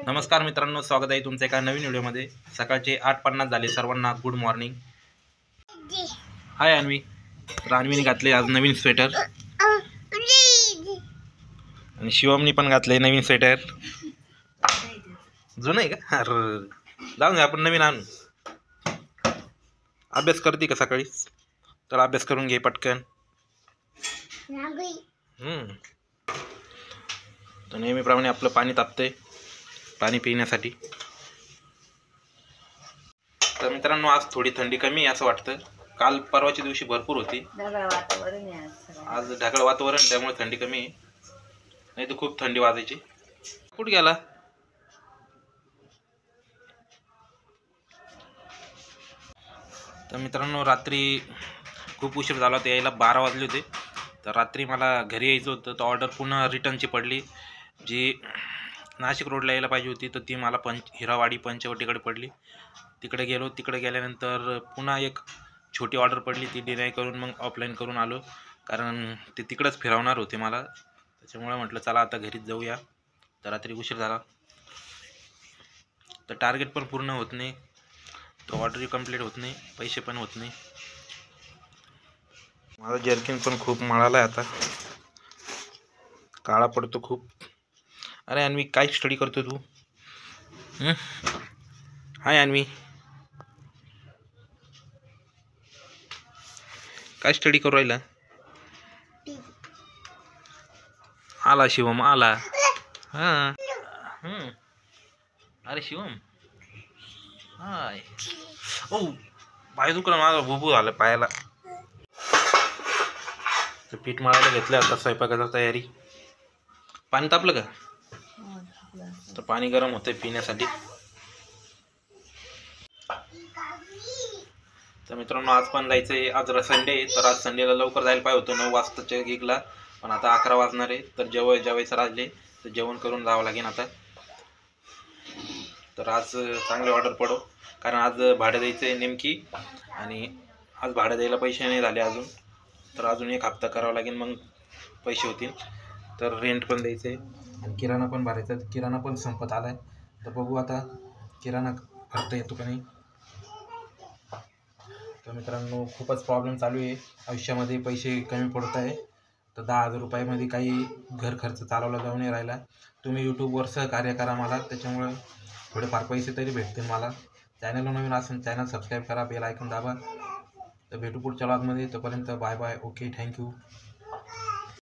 नमस्कार मित्रांनो, स्वागत आहे तुमचं एका नवीन व्हिडिओमध्ये। सकाळचे 8:50 झाले, सर्वांना गुड मॉर्निंग। हाय अन्वी। तर अन्वीने घातले आज नवीन स्वेटर आणि शिवमनी पण घातले नवीन स्वेटर। जुनं आहे का? अरे जाऊन आपण नवीन आणू। अभ्यास करते का सकाळी? तर अभ्यास करून घे पटकन। तर नेहमीप्रमाणे आपलं पाणी तापतंय पाणी पिण्यासाठी। तर मित्रांनो, आज थोडी थंडी कमी आहे असं वाटतं। काल परवाच्या दिवशी भरपूर होती, आज ढगाळ वातावरण त्यामुळे थंडी कमी आहे, नाही तर खूप थंडी वाजायची। कुठे गेला? तर मित्रांनो, रात्री खूप उशीर झाला होता, यायला 12 वाजले होते। तर रात्री मला घरी यायचं होतं, तर ऑर्डर पुन्हा रिटर्नची पडली। जी नाशिक रोडला यायला पाहिजे होती तर ती मला हिरावाडी पंचवटीकडे पडली। तिकडे गेलो, तिकडे गेल्यानंतर पुन्हा एक छोटी ऑर्डर पडली, ती डिनाय करून मग ऑफलाईन करून आलो, कारण ते तिकडंच फिरवणार होते मला। त्याच्यामुळे म्हटलं चला आता घरीच जाऊया। तर रात्री उशीर झाला, तर टार्गेट पण पूर्ण होत नाही, तो ऑर्डरही कंप्लीट होत नाही, पैसे पण होत नाही। माझा जर्किन पण खूप मळाला आहे, आता काळा पडतो खूप। अरे अन्वी, काय स्टडी करतो तू? हाय अन्वी, काय स्टडी करू राहिला? आला शिवम, आला। हां अरे शिवम, हाय। ओ पाय दुखला माझा, भूभू झालं पायाला। तर पीठ मळायला घेतलं, आता स्वयंपाकाची तयारी। पाणी तापलं का? तर पाणी गरम होतंय पिण्यासाठी। तर मित्रांनो, आज पण जायचंय, आज संडे, तर आज संडेला लवकर जायला पाहिजे होतं 9 वाजताच्या गिगला, पण आता 11 वाजणार आहे। तर जेवायचं राहिले, तर जेवण करून जावं लागेल आता। तर आज चांगले ऑर्डर पडो, कारण आज भाडं द्यायचं आहे नेमकी, आणि आज भाडं द्यायला पैसे नाही झाले अजून, तर अजून एक हप्ता करावा लागेल, मग पैसे होतील। तर रेंट पण द्यायचं आहे आणि किराणा पण भरायचा आहे, किराणा पण संपत आला आहे। तर बघू आता किराणा भरता येतो का नाही। तर मित्रांनो, खूपच प्रॉब्लेम चालू आहे आयुष्यामध्ये, पैसे कमी पडत आहे। तर 10,000 रुपयामध्ये काही घर खर्च चालवला जाऊ नाही राहिला। तुम्ही यूट्यूबवर सहकार्य करा मला, त्याच्यामुळे थोडेफार पैसे तरी भेटतील मला। चॅनलला नवीन असेल चॅनल सबस्क्राईब करा, बेल आयकॉन दाबा। तर भेटू पुढच्या व्लॉगमध्ये, तोपर्यंत बाय बाय, ओके, थँक्यू।